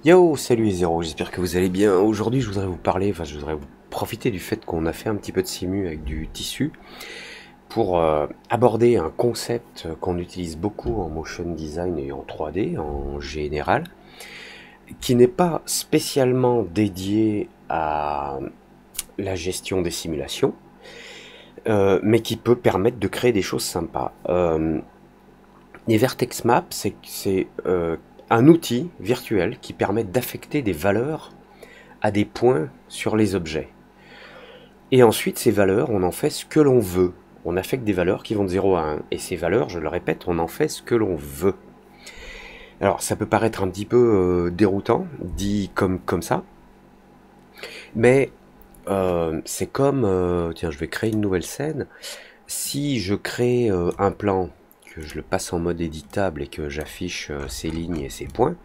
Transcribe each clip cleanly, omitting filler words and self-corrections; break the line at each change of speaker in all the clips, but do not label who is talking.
Yo, salut les zéros, j'espère que vous allez bien. Aujourd'hui, je voudrais vous parler, je voudrais vous profiter du fait qu'on a fait un petit peu de simu avec du tissu pour aborder un concept qu'on utilise beaucoup en motion design et en 3D en général, qui n'est pas spécialement dédié à la gestion des simulations, mais qui peut permettre de créer des choses sympas. Les vertex maps, c'est un outil virtuel qui permet d'affecter des valeurs à des points sur les objets. Et ensuite, ces valeurs, on en fait ce que l'on veut. On affecte des valeurs qui vont de 0 à 1. Et ces valeurs, je le répète, on en fait ce que l'on veut. Alors, ça peut paraître un petit peu déroutant, dit comme ça. Mais c'est comme... tiens, je vais créer une nouvelle scène. Si je crée un plan, que je le passe en mode éditable et que j'affiche ces lignes et ces points,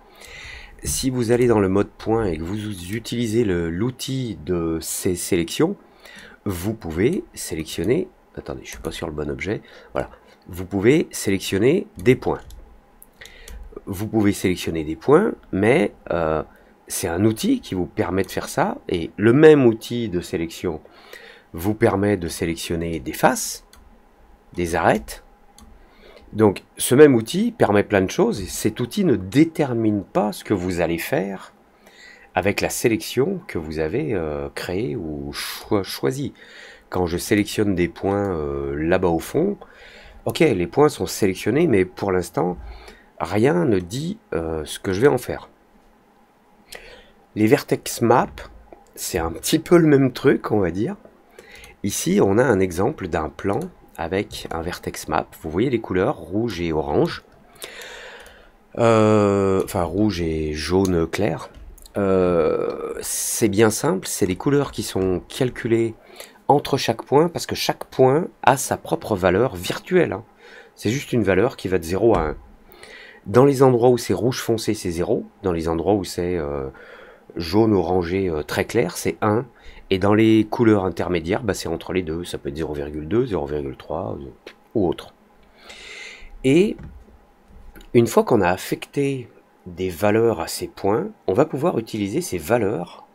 si vous allez dans le mode point et que vous utilisez l'outil de ces sélections, vous pouvez sélectionner, attendez, je suis pas sur le bon objet, voilà, vous pouvez sélectionner des points. Vous pouvez sélectionner des points, mais c'est un outil qui vous permet de faire ça, et le même outil de sélection vous permet de sélectionner des faces, des arêtes. Donc ce même outil permet plein de choses, et cet outil ne détermine pas ce que vous allez faire avec la sélection que vous avez créée ou choisie. Quand je sélectionne des points là-bas au fond, ok, les points sont sélectionnés, mais pour l'instant, rien ne dit ce que je vais en faire. Les vertex maps, c'est un petit peu le même truc, on va dire. Ici, on a un exemple d'un plan avec un vertex map. Vous voyez les couleurs, rouge et orange. Enfin, rouge et jaune clair. C'est bien simple, c'est les couleurs qui sont calculées entre chaque point, parce que chaque point a sa propre valeur virtuelle. Hein. C'est juste une valeur qui va de 0 à 1. Dans les endroits où c'est rouge foncé, c'est 0. Dans les endroits où c'est jaune orangé très clair, c'est 1. Et dans les couleurs intermédiaires, bah, c'est entre les deux. Ça peut être 0,2, 0,3 ou autre. Et une fois qu'on a affecté des valeurs à ces points, on va pouvoir utiliser ces valeurs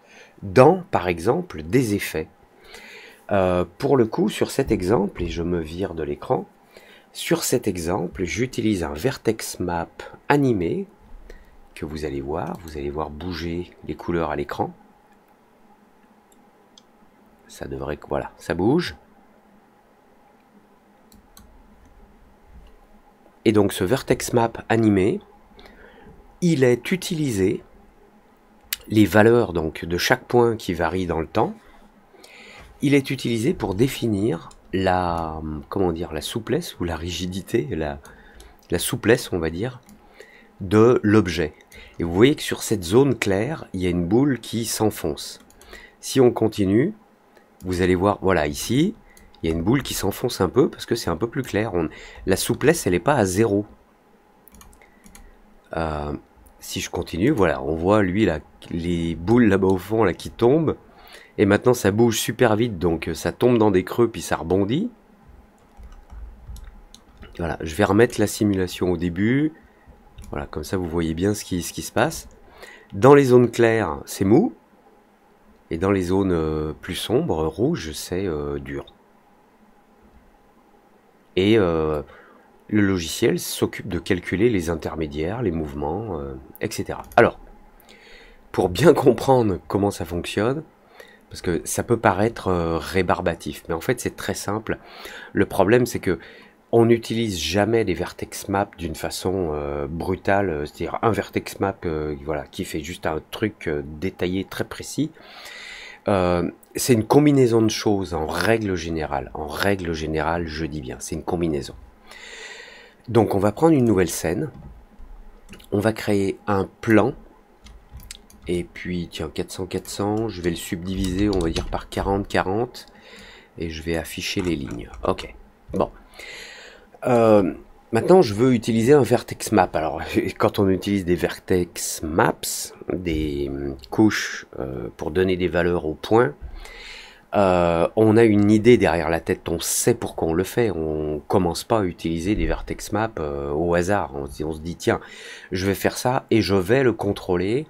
dans, par exemple, des effets. Pour le coup, sur cet exemple, et je me vire de l'écran, sur cet exemple, j'utilise un vertex map animé que vous allez voir bouger les couleurs à l'écran. Ça devrait, voilà, ça bouge. Et donc ce vertex map animé, il est utilisé, les valeurs donc de chaque point qui varient dans le temps, il est utilisé pour définir la, comment dire, la souplesse ou la rigidité, la souplesse, on va dire, de l'objet. Et vous voyez que sur cette zone claire, il y a une boule qui s'enfonce. Si on continue, vous allez voir, voilà, ici, il y a une boule qui s'enfonce un peu parce que c'est un peu plus clair. La souplesse, elle n'est pas à 0. Si je continue, voilà, on voit lui là, les boules là-bas au fond là qui tombent. Et maintenant ça bouge super vite, donc ça tombe dans des creux puis ça rebondit. Voilà, je vais remettre la simulation au début. Voilà, comme ça vous voyez bien ce qui se passe. Dans les zones claires, c'est mou. Et dans les zones plus sombres, rouge, c'est dur. Et le logiciel s'occupe de calculer les intermédiaires, les mouvements, etc. Alors, pour bien comprendre comment ça fonctionne, parce que ça peut paraître rébarbatif, mais en fait c'est très simple. Le problème c'est que on n'utilise jamais les vertex maps d'une façon brutale, c'est-à-dire un vertex map voilà, qui fait juste un truc détaillé très précis. C'est une combinaison de choses en règle générale. En règle générale, je dis bien, c'est une combinaison. Donc on va prendre une nouvelle scène, on va créer un plan, et puis tiens 400-400, je vais le subdiviser, on va dire par 40-40, et je vais afficher les lignes. Ok, bon. Maintenant je veux utiliser un vertex map. Alors quand on utilise des vertex maps, des couches pour donner des valeurs aux points, on a une idée derrière la tête, on sait pourquoi on le fait, on commence pas à utiliser des vertex maps au hasard, on se dit tiens, je vais faire ça et je vais le contrôler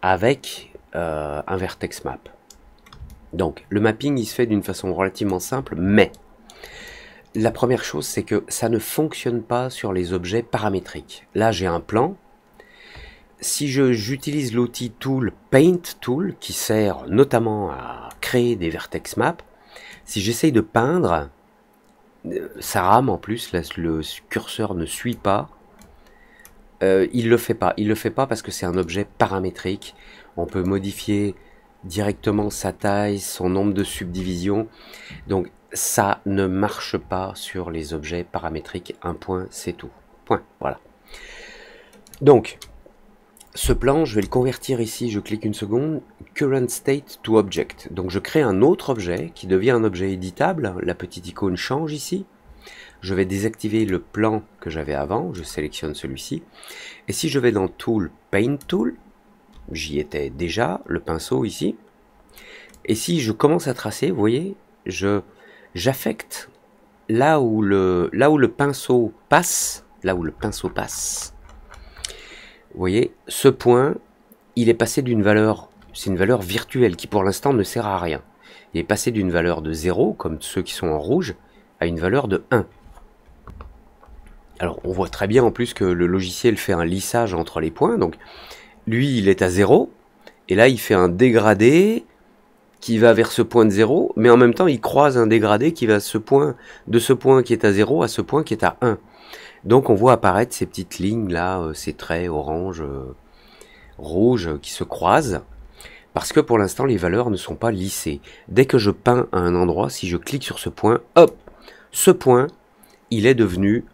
avec un vertex map. Donc le mapping il se fait d'une façon relativement simple, mais la première chose c'est que ça ne fonctionne pas sur les objets paramétriques. Là j'ai un plan. Si j'utilise l'outil Tool Paint Tool qui sert notamment à créer des vertex maps, si j'essaye de peindre, ça rame en plus, là, le curseur ne suit pas. Il le fait pas. Il le fait pas parce que c'est un objet paramétrique. On peut modifier directement sa taille, son nombre de subdivisions. Donc ça ne marche pas sur les objets paramétriques. Un point, c'est tout. Point. Voilà. Donc ce plan, je vais le convertir ici. Je clique une seconde. Current state to object. Donc je crée un autre objet qui devient un objet éditable. La petite icône change ici. Je vais désactiver le plan que j'avais avant, je sélectionne celui-ci. Et si je vais dans Tool, Paint Tool, j'y étais déjà, le pinceau ici. Et si je commence à tracer, vous voyez, j'affecte là où le pinceau passe, vous voyez, ce point, il est passé d'une valeur, c'est une valeur virtuelle qui pour l'instant ne sert à rien. Il est passé d'une valeur de 0, comme ceux qui sont en rouge, à une valeur de 1. Alors on voit très bien en plus que le logiciel fait un lissage entre les points, donc lui il est à 0, et là il fait un dégradé qui va vers ce point de 0, mais en même temps il croise un dégradé qui va de ce point qui est à 0 à ce point qui est à 1. Donc on voit apparaître ces petites lignes là, ces traits orange, rouge qui se croisent, parce que pour l'instant les valeurs ne sont pas lissées. Dès que je peins à un endroit, si je clique sur ce point, hop, ce point, il est devenu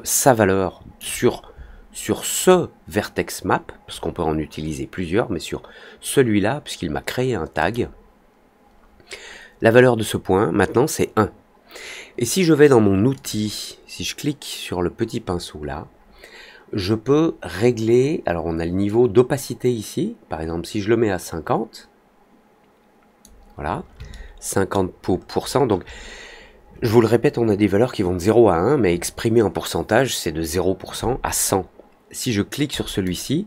sa valeur sur ce vertex map, parce qu'on peut en utiliser plusieurs, mais sur celui-là, puisqu'il m'a créé un tag, la valeur de ce point, maintenant, c'est 1. Et si je vais dans mon outil, si je clique sur le petit pinceau là, je peux régler, alors on a le niveau d'opacité ici, par exemple, si je le mets à 50, voilà, 50%, donc je vous le répète, on a des valeurs qui vont de 0 à 1, mais exprimées en pourcentage, c'est de 0% à 100. Si je clique sur celui-ci,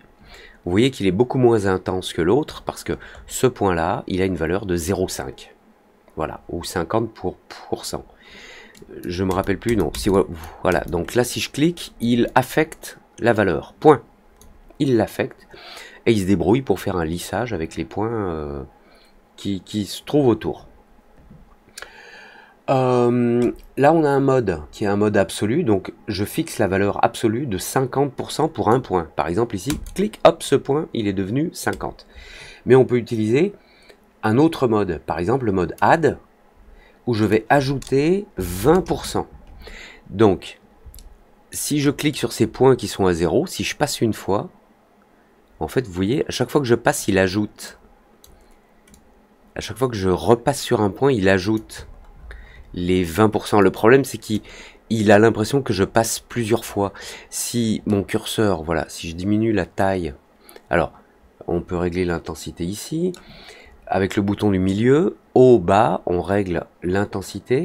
vous voyez qu'il est beaucoup moins intense que l'autre, parce que ce point-là, il a une valeur de 0,5. Voilà, ou 50%. Je me rappelle plus, non. Si, voilà, donc là, si je clique, il affecte la valeur. Point. Il l'affecte, et il se débrouille pour faire un lissage avec les points qui se trouvent autour. Là on a un mode qui est un mode absolu, donc je fixe la valeur absolue de 50% pour un point. Par exemple ici, clic, hop, ce point il est devenu 50. Mais on peut utiliser un autre mode, par exemple le mode add, où je vais ajouter 20%. Donc si je clique sur ces points qui sont à 0, si je passe une fois, en fait vous voyez, à chaque fois que je passe il ajoute. À chaque fois que je repasse sur un point, il ajoute les 20%. Le problème, c'est qu'il a l'impression que je passe plusieurs fois. Si mon curseur, voilà, si je diminue la taille, alors, on peut régler l'intensité ici. Avec le bouton du milieu, haut, bas, on règle l'intensité.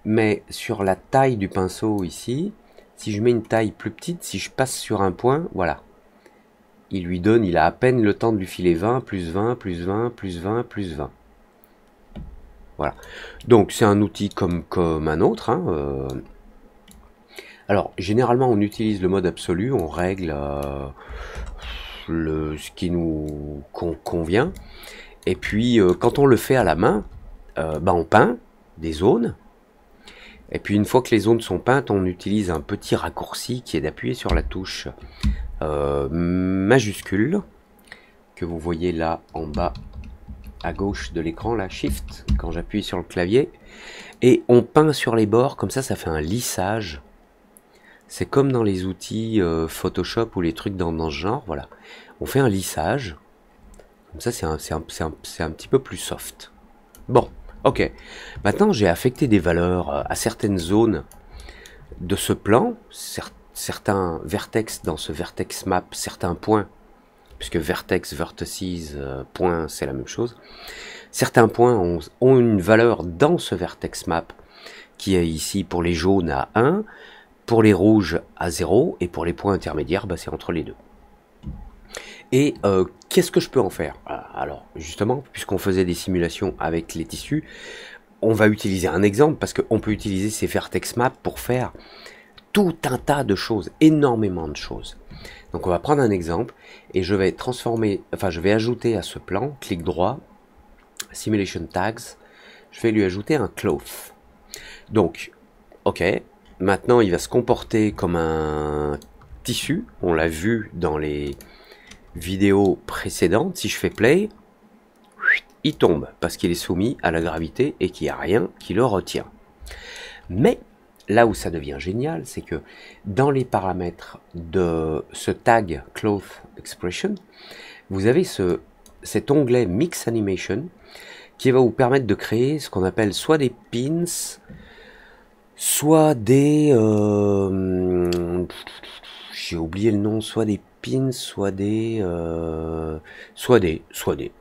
Mais sur la taille du pinceau ici, si je mets une taille plus petite, si je passe sur un point, voilà. Il a à peine le temps de lui filer 20, plus 20, plus 20, plus 20, plus 20. Voilà. Donc c'est un outil comme un autre. Hein, Alors généralement on utilise le mode absolu, on règle ce qui nous convient. Et puis quand on le fait à la main, on peint des zones. Et puis une fois que les zones sont peintes, on utilise un petit raccourci qui est d'appuyer sur la touche majuscule que vous voyez là en bas à gauche de l'écran, là, Shift, quand j'appuie sur le clavier, et on peint sur les bords, comme ça fait un lissage. C'est comme dans les outils Photoshop ou les trucs dans ce genre, voilà. On fait un lissage, comme ça c'est un petit peu plus soft. Bon, ok. Maintenant j'ai affecté des valeurs à certaines zones de ce plan, certains vertex dans ce vertex map, certains points, puisque vertex, vertices, points, c'est la même chose. Certains points ont une valeur dans ce vertex map, qui est ici pour les jaunes à 1, pour les rouges à 0, et pour les points intermédiaires, c'est entre les deux. Et qu'est-ce que je peux en faire? Alors, justement, puisqu'on faisait des simulations avec les tissus, on va utiliser un exemple, parce qu'on peut utiliser ces vertex maps pour faire tout un tas de choses, énormément de choses. Donc on va prendre un exemple, et je vais transformer, enfin je vais ajouter à ce plan, clic droit, Simulation Tags, je vais lui ajouter un cloth. Donc, ok, maintenant il va se comporter comme un tissu, on l'a vu dans les vidéos précédentes. Si je fais play, il tombe parce qu'il est soumis à la gravité et qu'il n'y a rien qui le retient. Mais là où ça devient génial, c'est que dans les paramètres de ce tag Cloth Expression, vous avez cet onglet Mix Animation qui va vous permettre de créer ce qu'on appelle soit des pins, soit des... j'ai oublié le nom, soit des pins, soit des...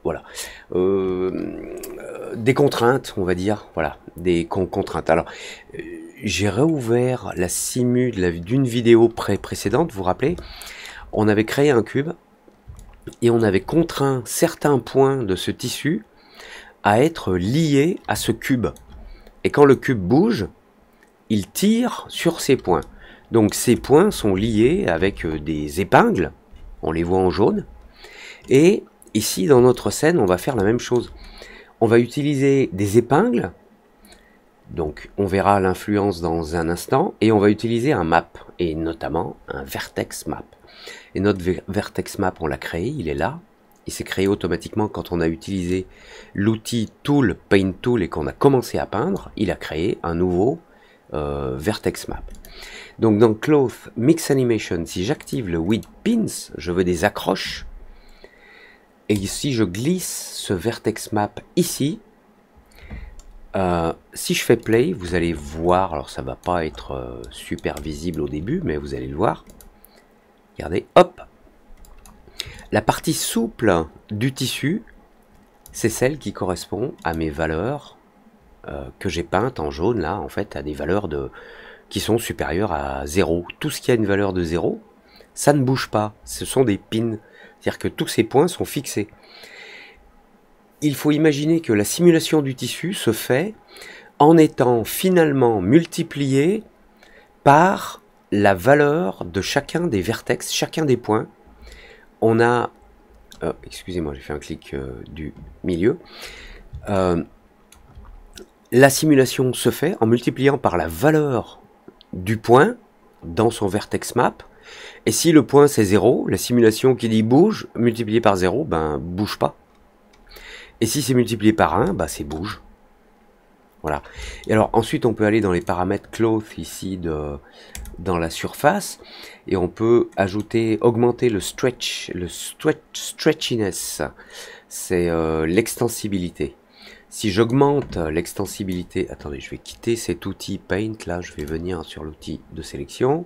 voilà. Des contraintes, on va dire, voilà, des contraintes. Alors, j'ai réouvert la simu d'une vidéo précédente, vous vous rappelez, on avait créé un cube et on avait contraint certains points de ce tissu à être liés à ce cube. Et quand le cube bouge, il tire sur ces points. Donc ces points sont liés avec des épingles, on les voit en jaune. Et ici, dans notre scène, on va faire la même chose. On va utiliser des épingles, donc on verra l'influence dans un instant, et on va utiliser un map, et notamment un vertex map. Et notre vertex map, on l'a créé, il est là. Il s'est créé automatiquement quand on a utilisé l'outil Tool, Paint Tool, et qu'on a commencé à peindre. Il a créé un nouveau vertex map. Donc dans Cloth Mix Animation, si j'active le With Pins, je veux des accroches. Et si je glisse ce vertex map ici, si je fais play, vous allez voir, alors ça va pas être super visible au début, mais vous allez le voir. Regardez, hop, la partie souple du tissu, c'est celle qui correspond à mes valeurs que j'ai peintes en jaune, là, en fait, à des valeurs qui sont supérieures à 0. Tout ce qui a une valeur de 0, ça ne bouge pas, ce sont des pins. C'est-à-dire que tous ces points sont fixés. Il faut imaginer que la simulation du tissu se fait en étant finalement multiplié par la valeur de chacun des vertex, chacun des points. On a... excusez-moi, j'ai fait un clic du milieu. La simulation se fait en multipliant par la valeur du point dans son vertex map. Et si le point c'est 0, la simulation qui dit bouge, multiplié par 0, ben bouge pas. Et si c'est multiplié par 1, ben c'est bouge. Voilà. Et alors ensuite on peut aller dans les paramètres cloth ici dans la surface. Et on peut augmenter le stretchiness. C'est l'extensibilité. Si j'augmente l'extensibilité, attendez, je vais quitter cet outil Paint, là, je vais venir sur l'outil de sélection,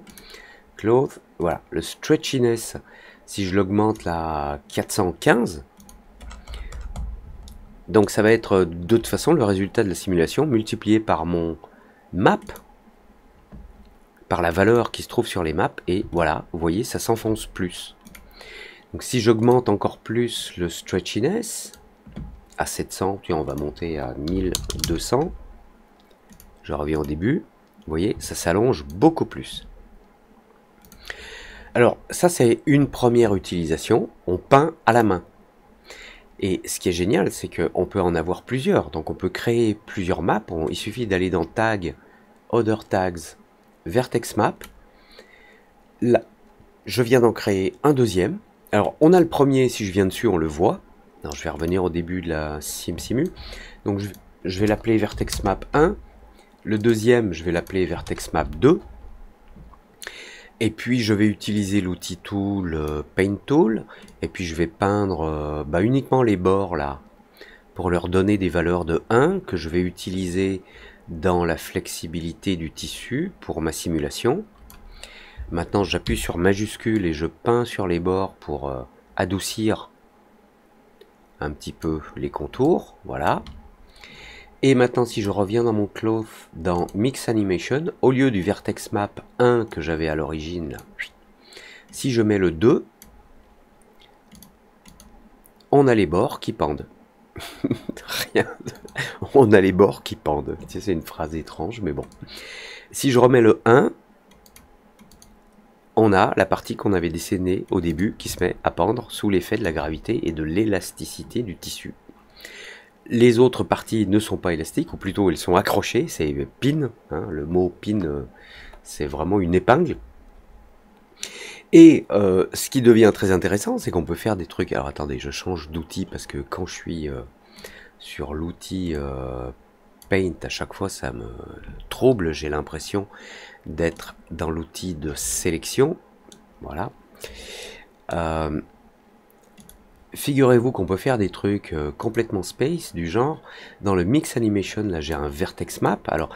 Cloth, voilà, le stretchiness, si je l'augmente à 415, donc ça va être de toute façon le résultat de la simulation multiplié par mon map, par la valeur qui se trouve sur les maps, et voilà, vous voyez, ça s'enfonce plus. Donc si j'augmente encore plus le stretchiness, à 700, puis on va monter à 1200. Je reviens au début. Vous voyez, ça s'allonge beaucoup plus. Alors, ça c'est une première utilisation. On peint à la main. Et ce qui est génial, c'est qu'on peut en avoir plusieurs. Donc on peut créer plusieurs maps. Il suffit d'aller dans Tag, Other Tags, Vertex Map. Là, je viens d'en créer un deuxième. Alors, on a le premier, si je viens dessus, on le voit. Alors, je vais revenir au début de la simu. Donc je vais l'appeler Vertex Map 1. Le deuxième, je vais l'appeler Vertex Map 2. Et puis je vais utiliser l'outil Tool, Paint Tool. Et puis je vais peindre uniquement les bords là, pour leur donner des valeurs de 1 que je vais utiliser dans la flexibilité du tissu pour ma simulation. Maintenant j'appuie sur majuscule et je peins sur les bords pour adoucir un petit peu les contours, voilà. Et maintenant si je reviens dans mon cloth, dans Mix Animation, au lieu du Vertex Map 1 que j'avais à l'origine, si je mets le 2, on a les bords qui pendent. Rien. On a les bords qui pendent. Tu sais, c'est une phrase étrange, mais bon. Si je remets le 1, on a la partie qu'on avait dessinée au début qui se met à pendre sous l'effet de la gravité et de l'élasticité du tissu. Les autres parties ne sont pas élastiques, ou plutôt elles sont accrochées, c'est pin, hein, le mot pin, c'est vraiment une épingle. Et ce qui devient très intéressant, c'est qu'on peut faire des trucs... Alors attendez, je change d'outil, parce que quand je suis sur l'outil Paint, à chaque fois ça me trouble, j'ai l'impression d'être dans l'outil de sélection. Voilà. Figurez-vous qu'on peut faire des trucs complètement space, du genre, dans le Mix Animation, là j'ai un Vertex Map. Alors,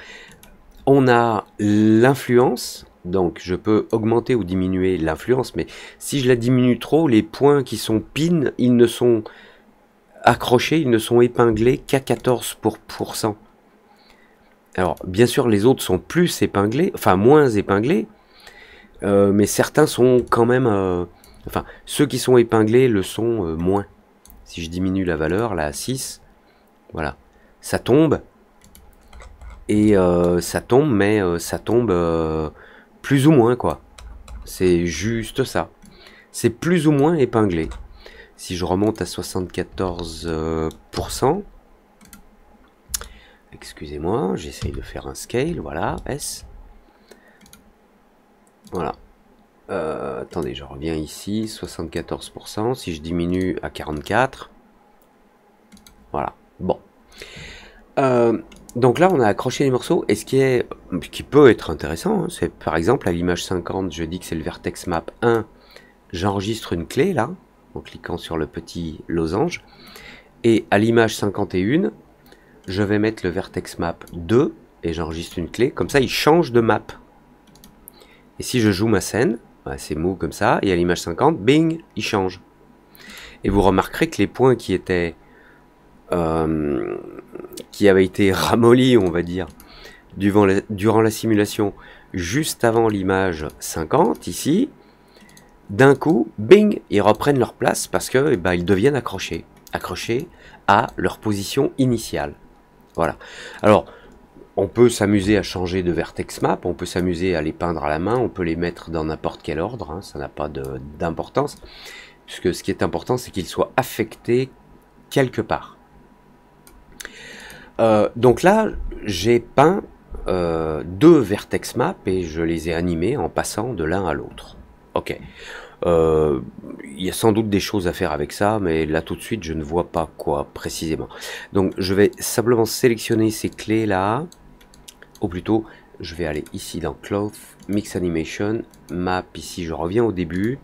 on a l'influence, donc je peux augmenter ou diminuer l'influence, mais si je la diminue trop, les points qui sont pin, ils ne sont accrochés, ils ne sont épinglés qu'à 14%. Alors, bien sûr, les autres sont plus épinglés, enfin moins épinglés, mais certains sont quand même... Enfin, ceux qui sont épinglés le sont moins. Si je diminue la valeur, là, à 6, voilà. Ça tombe. Et ça tombe, mais ça tombe plus ou moins, quoi. C'est juste ça. C'est plus ou moins épinglé. Si je remonte à 74%, excusez-moi, j'essaye de faire un scale, voilà, S. Voilà. Attendez, je reviens ici, 74%, si je diminue à 44%, voilà, bon. Donc là, on a accroché les morceaux, et ce qui peut être intéressant, hein, c'est par exemple, à l'image 50, je dis que c'est le Vertex Map 1, j'enregistre une clé, là, en cliquant sur le petit losange, et à l'image 51, je vais mettre le Vertex Map 2, et j'enregistre une clé, comme ça, il change de map. Et si je joue ma scène, c'est mou comme ça, et à l'image 50, bing, il change. Et vous remarquerez que les points qui étaient qui avaient été ramollis, on va dire, durant la simulation, juste avant l'image 50, ici, d'un coup, bing, ils reprennent leur place parce que ils deviennent accrochés à leur position initiale. Voilà. Alors, on peut s'amuser à changer de vertex map, on peut s'amuser à les peindre à la main, on peut les mettre dans n'importe quel ordre, hein, ça n'a pas d'importance, puisque ce qui est important, c'est qu'ils soient affectés quelque part. Donc là, j'ai peint 2 vertex maps et je les ai animés en passant de l'un à l'autre. Ok. Il y a sans doute des choses à faire avec ça, mais là tout de suite, je ne vois pas quoi précisément. Donc je vais simplement sélectionner ces clés là. Ou plutôt, je vais aller ici dans Cloth, Mix Animation, Map, ici je reviens au début,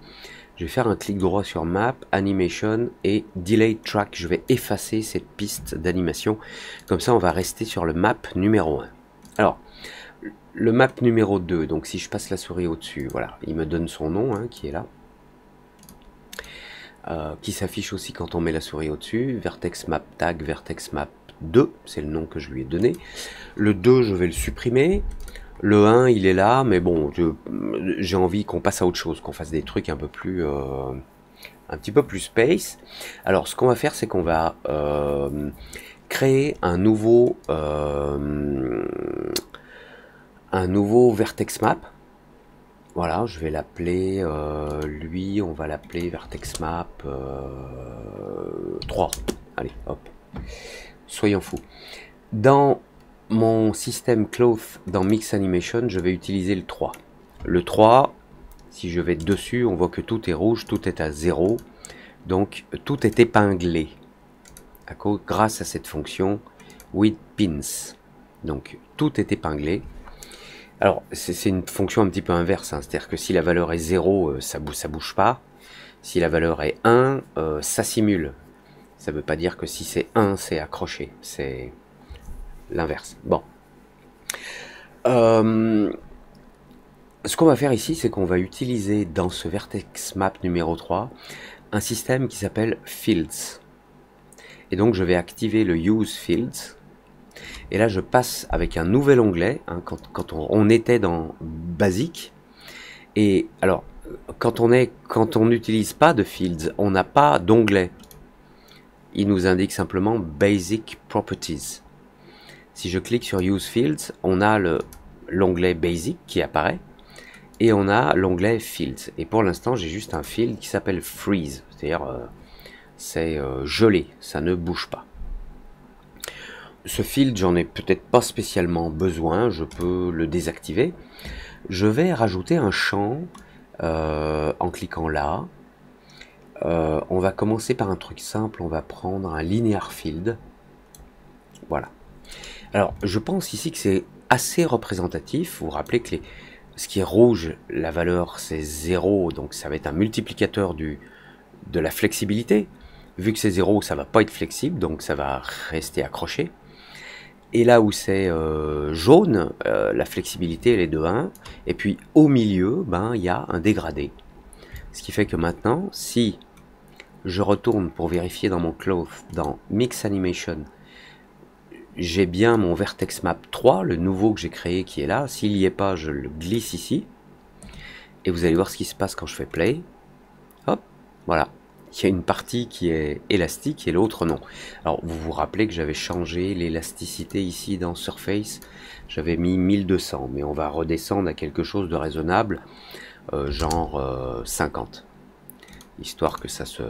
je vais faire un clic droit sur Map, Animation et Delay Track, je vais effacer cette piste d'animation, comme ça on va rester sur le map numéro 1. Alors, le map numéro 2, donc si je passe la souris au-dessus, voilà, il me donne son nom, hein, qui est là, qui s'affiche aussi quand on met la souris au-dessus, Vertex Map Tag, Vertex Map 2, c'est le nom que je lui ai donné. Le 2, je vais le supprimer. Le 1, il est là, mais bon, j'ai envie qu'on passe à autre chose, qu'on fasse des trucs un peu plus, un petit peu plus space. Alors, ce qu'on va faire, c'est qu'on va créer un nouveau vertex map. Voilà, je vais l'appeler, lui, on va l'appeler vertex map 3. Allez, hop. Soyons fous. Dans mon système Cloth, dans Mix Animation, je vais utiliser le 3. Le 3, si je vais dessus, on voit que tout est rouge, tout est à 0. Donc, tout est épinglé. Grâce à cette fonction with pins. Donc, tout est épinglé. Alors, c'est une fonction un petit peu inverse. Hein. C'est-à-dire que si la valeur est 0, ça bouge pas. Si la valeur est 1, ça simule. Ça ne veut pas dire que si c'est 1, c'est accroché. C'est l'inverse. Bon. Ce qu'on va faire ici, c'est qu'on va utiliser dans ce vertex map numéro 3 un système qui s'appelle Fields. Et donc, je vais activer le Use Fields. Et là, je passe avec un nouvel onglet, hein, quand on était dans Basic. Et alors, quand on n'utilise pas de Fields, on n'a pas d'onglet. il nous indique simplement Basic Properties. Si je clique sur Use Fields, on a l'onglet Basic qui apparaît et on a l'onglet Fields. Et pour l'instant, j'ai juste un field qui s'appelle Freeze, c'est-à-dire c'est gelé, ça ne bouge pas. Ce field, j'en ai peut-être pas spécialement besoin, je peux le désactiver. Je vais rajouter un champ en cliquant là. On va commencer par un truc simple, on va prendre un linear field. Voilà. Alors, je pense ici que c'est assez représentatif. Vous vous rappelez que ce qui est rouge, la valeur c'est 0, donc ça va être un multiplicateur de la flexibilité. Vu que c'est 0, ça va pas être flexible, donc ça va rester accroché. Et là où c'est jaune, la flexibilité elle est de 1. Et puis au milieu, il y a un dégradé. Ce qui fait que maintenant, si je retourne pour vérifier dans mon cloth, dans Mix Animation, j'ai bien mon Vertex Map 3, le nouveau que j'ai créé qui est là. S'il n'y est pas, je le glisse ici. Et vous allez voir ce qui se passe quand je fais play. Hop, voilà. Il y a une partie qui est élastique et l'autre non. Alors vous vous rappelez que j'avais changé l'élasticité ici dans Surface. J'avais mis 1200, mais on va redescendre à quelque chose de raisonnable, genre 50. Histoire que ça se...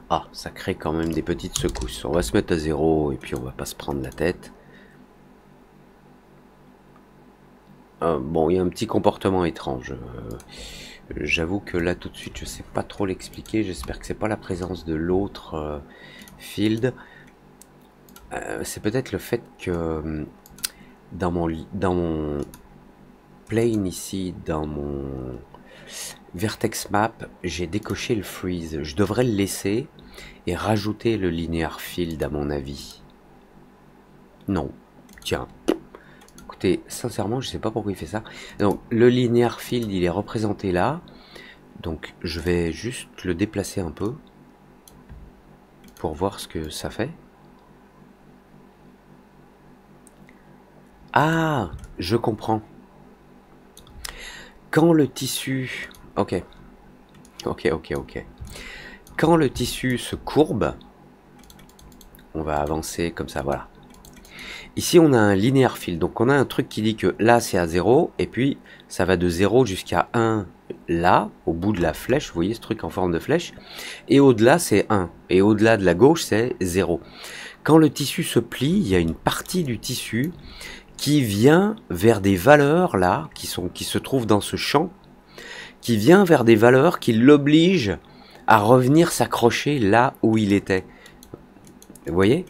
Ah, ça crée quand même des petites secousses. On va se mettre à 0 et puis on va pas se prendre la tête. Bon, il y a un petit comportement étrange. J'avoue que là tout de suite je sais pas trop l'expliquer. J'espère que c'est pas la présence de l'autre field. C'est peut-être le fait que dans mon plane ici, dans mon vertex map, j'ai décoché le freeze. Je devrais le laisser et rajouter le linear field à mon avis. Non, tiens. Écoutez, sincèrement, je sais pas pourquoi il fait ça. Donc, le linear field, il est représenté là. Donc, je vais juste le déplacer un peu pour voir ce que ça fait. Ah, je comprends. Quand le tissu... Ok. Quand le tissu se courbe, on va avancer comme ça, voilà. Ici, on a un linear field, donc on a un truc qui dit que là, c'est à 0, et puis ça va de 0 jusqu'à 1 là, au bout de la flèche, vous voyez ce truc en forme de flèche, et au-delà, c'est 1, et au-delà de la gauche, c'est 0. Quand le tissu se plie, il y a une partie du tissu qui vient vers des valeurs, là, qui se trouvent dans ce champ, qui vient vers des valeurs qui l'obligent à revenir s'accrocher là où il était. Vous voyez ?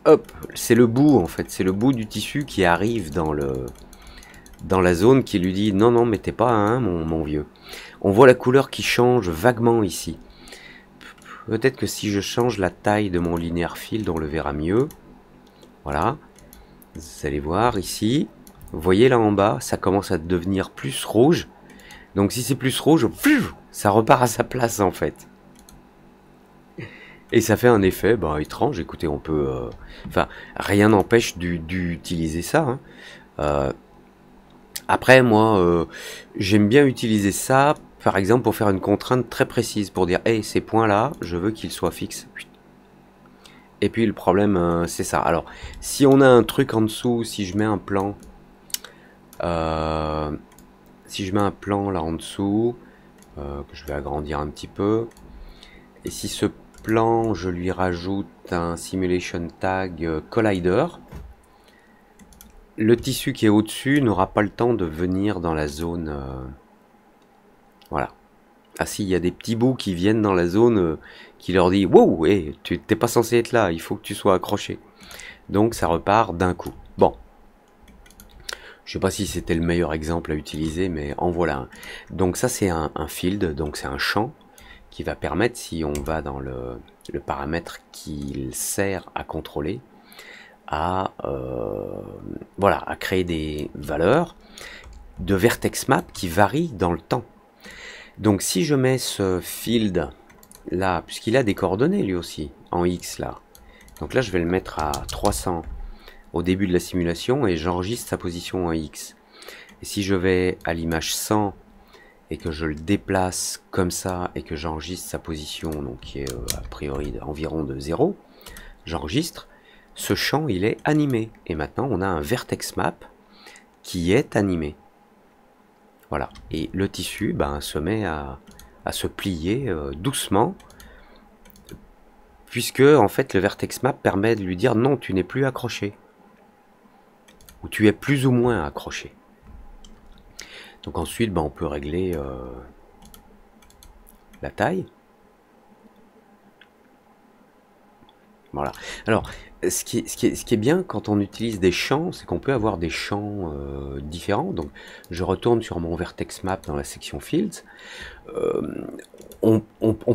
Hop, c'est le bout en fait, c'est le bout du tissu qui arrive dans la zone qui lui dit non, mais t'es pas un mon vieux. On voit la couleur qui change vaguement ici. Peut-être que si je change la taille de mon linear field, on le verra mieux. Voilà, vous allez voir ici, vous voyez là en bas, ça commence à devenir plus rouge. Donc si c'est plus rouge, ça repart à sa place en fait. Et ça fait un effet étrange. Écoutez, on peut... Enfin, rien n'empêche d'utiliser ça. Hein. Après, moi, j'aime bien utiliser ça, par exemple, pour faire une contrainte très précise, pour dire, hey, ces points-là, je veux qu'ils soient fixes. Et puis, le problème, c'est ça. Alors, si on a un truc en dessous, si je mets un plan... si je mets un plan là en dessous, que je vais agrandir un petit peu, et si ce plan, je lui rajoute un simulation tag collider. Le tissu qui est au-dessus n'aura pas le temps de venir dans la zone. Voilà. Ah si, il y a des petits bouts qui viennent dans la zone qui leur dit wow, hey, tu t'es pas censé être là, il faut que tu sois accroché. Donc ça repart d'un coup. Bon. Je sais pas si c'était le meilleur exemple à utiliser, mais en voilà un. Donc ça c'est un field, donc c'est un champ qui va permettre, si on va dans le paramètre qu'il sert à contrôler, à créer des valeurs de vertex map qui varient dans le temps. Donc si je mets ce field là, puisqu'il a des coordonnées lui aussi, en X là, donc là je vais le mettre à 300 au début de la simulation et j'enregistre sa position en X. Et si je vais à l'image 100 et que je le déplace comme ça et que j'enregistre sa position, donc qui est a priori environ de 0, j'enregistre, ce champ il est animé. Et maintenant on a un vertex map qui est animé. Voilà. Et le tissu se met à se plier doucement, puisque en fait le vertex map permet de lui dire non, tu n'es plus accroché. Ou tu es plus ou moins accroché. Donc ensuite on peut régler la taille. Voilà. Alors, ce qui est bien quand on utilise des champs, c'est qu'on peut avoir des champs différents. Donc, je retourne sur mon vertex map dans la section fields. On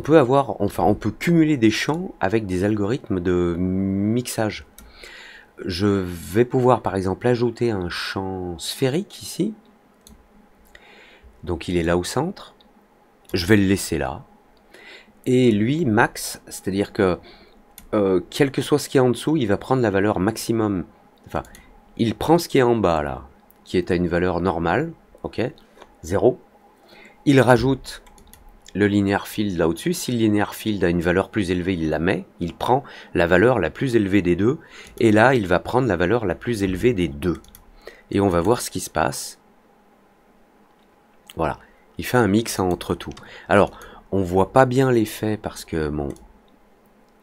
peut avoir, enfin, on peut cumuler des champs avec des algorithmes de mixage. Je vais pouvoir, par exemple, ajouter un champ sphérique ici. Donc, il est là au centre. Je vais le laisser là. Et lui, max, c'est-à-dire que quel que soit ce qui est en dessous, il va prendre la valeur maximum. Enfin, il prend ce qui est en bas là, qui est à une valeur normale, ok, 0. Il rajoute le linear field là au-dessus. Si le linear field a une valeur plus élevée, il la met. Il prend la valeur la plus élevée des deux. Et là, il va prendre la valeur la plus élevée des deux. Et on va voir ce qui se passe. Voilà. Il fait un mix entre tout. Alors, on voit pas bien l'effet parce que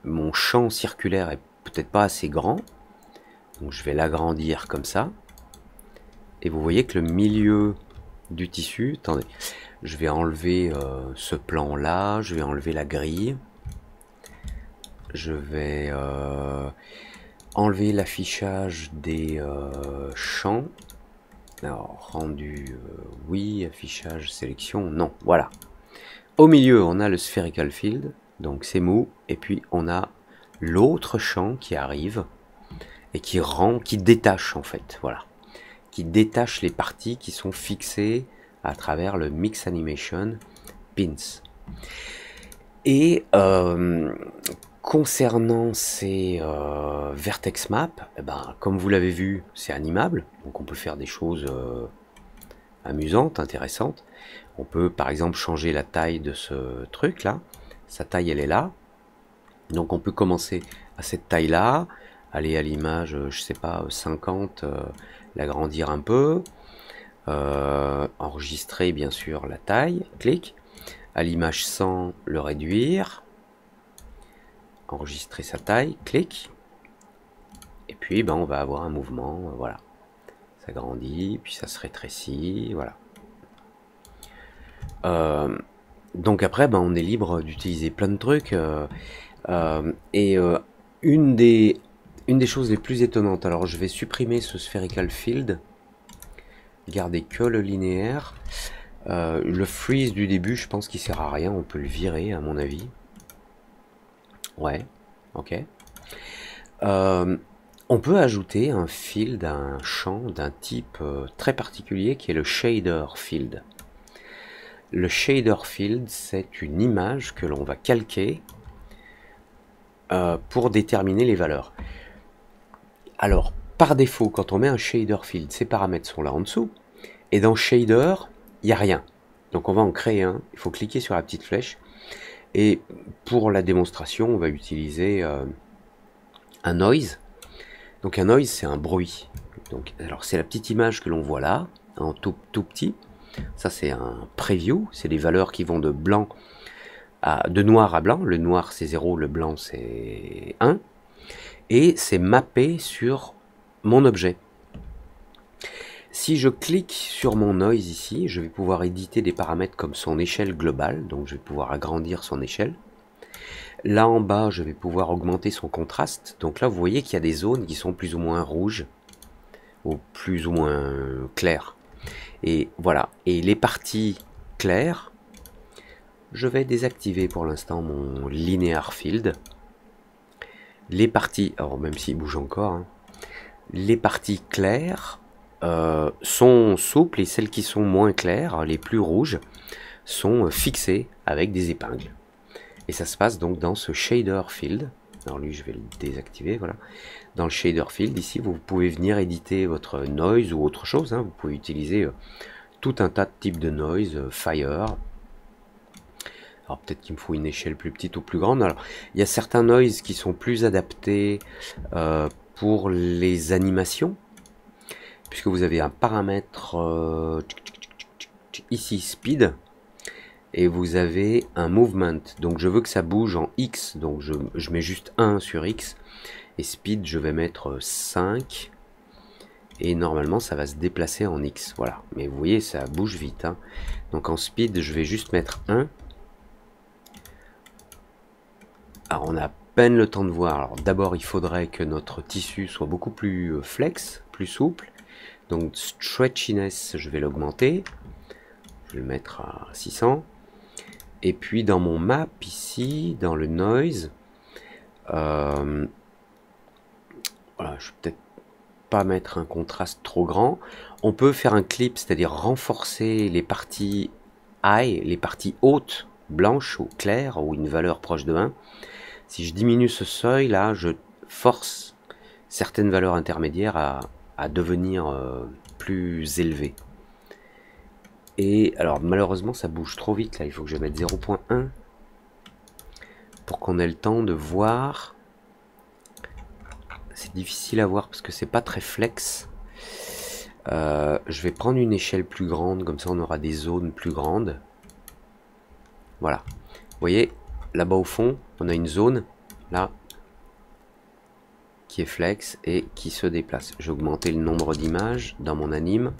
mon champ circulaire est peut-être pas assez grand, donc je vais l'agrandir comme ça, et vous voyez que le milieu du tissu, attendez, je vais enlever ce plan là, je vais enlever la grille, je vais enlever l'affichage des champs, alors rendu oui, affichage, sélection, non, voilà. Au milieu on a le spherical field, donc c'est mou, et puis on a l'autre champ qui arrive et qui détache en fait, voilà, qui détache les parties qui sont fixées à travers le Mix Animation Pins. Et concernant ces vertex maps, comme vous l'avez vu, c'est animable, donc on peut faire des choses amusantes, intéressantes. On peut par exemple changer la taille de ce truc là. Sa taille elle est là. Donc on peut commencer à cette taille là, aller à l'image, je sais pas, 50, l'agrandir un peu, enregistrer bien sûr la taille, clic, à l'image 100 le réduire, enregistrer sa taille, clic, et puis on va avoir un mouvement, voilà, ça grandit, puis ça se rétrécit, voilà. Donc après on est libre d'utiliser plein de trucs, une des choses les plus étonnantes, alors je vais supprimer ce spherical field, garder que le linéaire, le freeze du début je pense qu'il sert à rien, on peut le virer à mon avis, ouais, ok. On peut ajouter un field, un champ d'un type très particulier qui est le shader field. Le shader field, c'est une image que l'on va calquer pour déterminer les valeurs. Alors, par défaut, quand on met un shader field, ces paramètres sont là en dessous, et dans shader, il n'y a rien. Donc on va en créer un, il faut cliquer sur la petite flèche, et pour la démonstration, on va utiliser un noise. Donc un noise, c'est un bruit. Donc, alors c'est la petite image que l'on voit là, en tout petit. Ça c'est un preview, c'est les valeurs qui vont de blanc de noir à blanc. Le noir c'est 0, le blanc c'est 1. Et c'est mappé sur mon objet. Si je clique sur mon noise ici, je vais pouvoir éditer des paramètres comme son échelle globale, donc je vais pouvoir agrandir son échelle. Là en bas, je vais pouvoir augmenter son contraste. Donc là, vous voyez qu'il y a des zones qui sont plus ou moins rouges ou plus ou moins claires. Et voilà. Et les parties claires, je vais désactiver pour l'instant mon linear field. Les parties, alors même s'il bouge encore, hein, les parties claires sont souples et celles qui sont moins claires, les plus rouges, sont fixées avec des épingles. Et ça se passe donc dans ce shader field. Alors lui, je vais le désactiver, voilà. Dans le shader field, ici, vous pouvez venir éditer votre noise ou autre chose, hein. Vous pouvez utiliser tout un tas de types de noise, fire. Alors peut-être qu'il me faut une échelle plus petite ou plus grande. Alors il y a certains noise qui sont plus adaptés pour les animations, puisque vous avez un paramètre ici speed, et vous avez un movement. Donc je veux que ça bouge en X, donc je mets juste 1 sur X, et speed je vais mettre 5, et normalement ça va se déplacer en X. Voilà, mais vous voyez ça bouge vite, hein. Donc en speed je vais juste mettre 1. Alors on a à peine le temps de voir. Alors d'abord il faudrait que notre tissu soit beaucoup plus flex, plus souple. Donc stretchiness, je vais l'augmenter. Je vais le mettre à 600. Et puis dans mon map ici, dans le noise, voilà, je vais peut-être pas mettre un contraste trop grand. On peut faire un clip, c'est-à-dire renforcer les parties high, les parties hautes, blanches ou claires, ou une valeur proche de 1. Si je diminue ce seuil là, je force certaines valeurs intermédiaires à devenir plus élevées. Et alors malheureusement ça bouge trop vite là, il faut que je mette 0.1 pour qu'on ait le temps de voir. C'est difficile à voir parce que c'est pas très flex. Je vais prendre une échelle plus grande, comme ça on aura des zones plus grandes. Voilà, vous voyez là-bas au fond on a une zone là qui est flex et qui se déplace. J'ai augmenté le nombre d'images dans mon anime,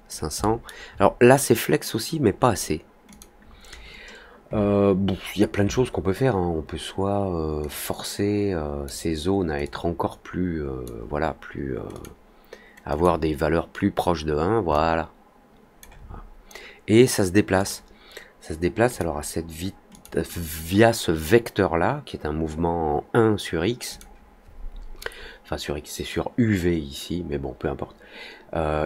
500. Alors là c'est flex aussi mais pas assez. Bon, il y a plein de choses qu'on peut faire, hein. On peut soit forcer ces zones à être encore plus voilà, plus avoir des valeurs plus proches de 1, voilà. Et ça se déplace. Ça se déplace alors à cette vitesse via ce vecteur là qui est un mouvement en 1 sur X. Enfin sur X, c'est sur UV ici, mais bon, peu importe.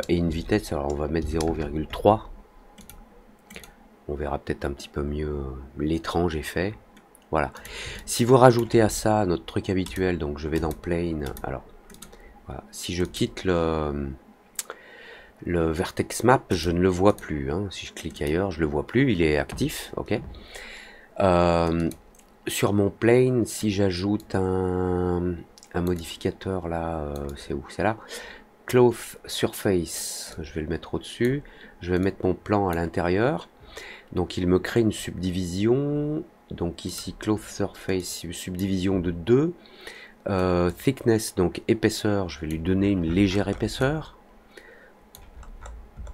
Et une vitesse, alors on va mettre 0,3. On verra peut-être un petit peu mieux l'étrange effet. Voilà. Si vous rajoutez à ça notre truc habituel, donc je vais dans Plane. Alors, voilà. Si je quitte le vertex map, je ne le vois plus, hein. Si je clique ailleurs, je le vois plus. Il est actif, ok. Sur mon plane, si j'ajoute un modificateur là, c'est où? C'est là. Cloth Surface, je vais le mettre au-dessus. Je vais mettre mon plan à l'intérieur. Donc il me crée une subdivision. Donc ici, Cloth Surface, subdivision de 2. Thickness, donc épaisseur, je vais lui donner une légère épaisseur.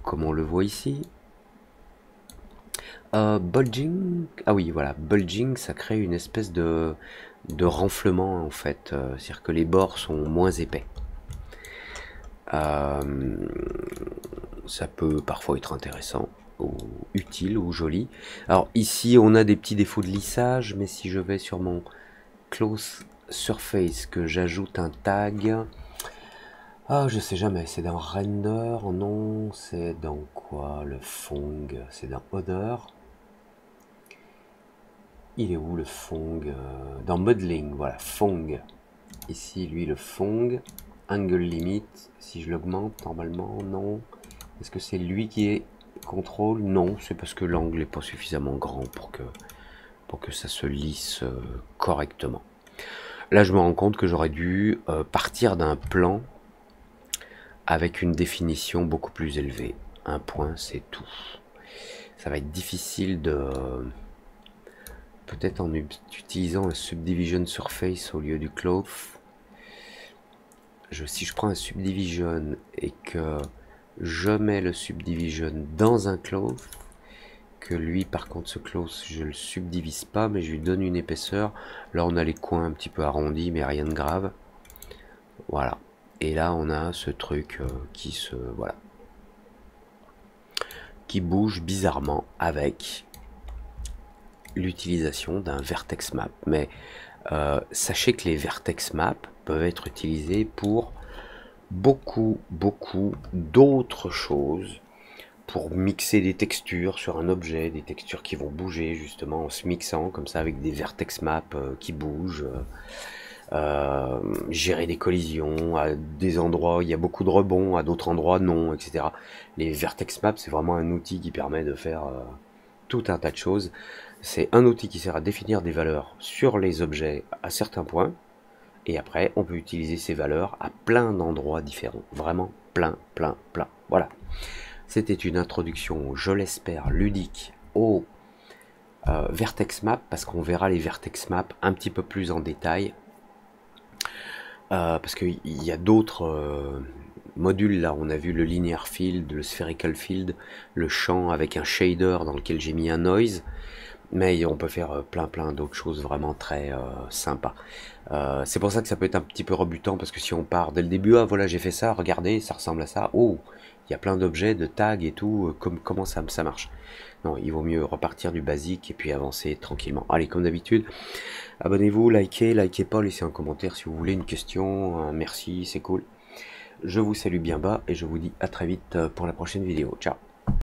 Comme on le voit ici. Bulging, ah oui, voilà, bulging, ça crée une espèce de renflement en fait. C'est-à-dire que les bords sont moins épais. Ça peut parfois être intéressant ou utile ou joli. Alors ici on a des petits défauts de lissage, mais si je vais sur mon Close Surface, que j'ajoute un tag, ah je sais jamais, c'est dans Render, non, c'est dans quoi? Le Fong, c'est dans Odor. Il est où le Fong? Dans Modeling, voilà, Fong. Ici, lui, le Fong. Angle Limit, si je l'augmente, normalement, non. Est-ce que c'est lui qui est contrôle? Non, c'est parce que l'angle n'est pas suffisamment grand pour que ça se lisse correctement. Là, je me rends compte que j'aurais dû partir d'un plan avec une définition beaucoup plus élevée. Un point, c'est tout. Ça va être difficile de... Peut-être en utilisant un subdivision surface au lieu du cloth. Si je prends un subdivision et que je mets le subdivision dans un cloth, que lui par contre ce cloth je le subdivise pas mais je lui donne une épaisseur, là on a les coins un petit peu arrondis mais rien de grave. Voilà. Et là on a ce truc voilà, qui bouge bizarrement avec l'utilisation d'un vertex map. Mais sachez que les vertex maps peuvent être utilisés pour beaucoup d'autres choses, pour mixer des textures sur un objet, des textures qui vont bouger justement en se mixant comme ça avec des vertex maps qui bougent. gérer des collisions, à des endroits où il y a beaucoup de rebonds, à d'autres endroits non, etc. Les Vertex Maps, c'est vraiment un outil qui permet de faire tout un tas de choses. C'est un outil qui sert à définir des valeurs sur les objets à certains points, et après on peut utiliser ces valeurs à plein d'endroits différents, vraiment plein. Voilà, c'était une introduction, je l'espère, ludique au Vertex Map, parce qu'on verra les Vertex Map un petit peu plus en détail, parce qu'il y a d'autres modules là. On a vu le linear field, le spherical field, le champ avec un shader dans lequel j'ai mis un noise, mais on peut faire plein d'autres choses vraiment très sympas. C'est pour ça que ça peut être un petit peu rebutant, parce que si on part dès le début, ah voilà j'ai fait ça, regardez ça ressemble à ça, oh il y a plein d'objets, de tags et tout, comment ça marche. Non, il vaut mieux repartir du basique et puis avancer tranquillement. Allez, comme d'habitude, abonnez-vous, likez pas, laissez un commentaire si vous voulez, une question, un merci, c'est cool. Je vous salue bien bas et je vous dis à très vite pour la prochaine vidéo. Ciao.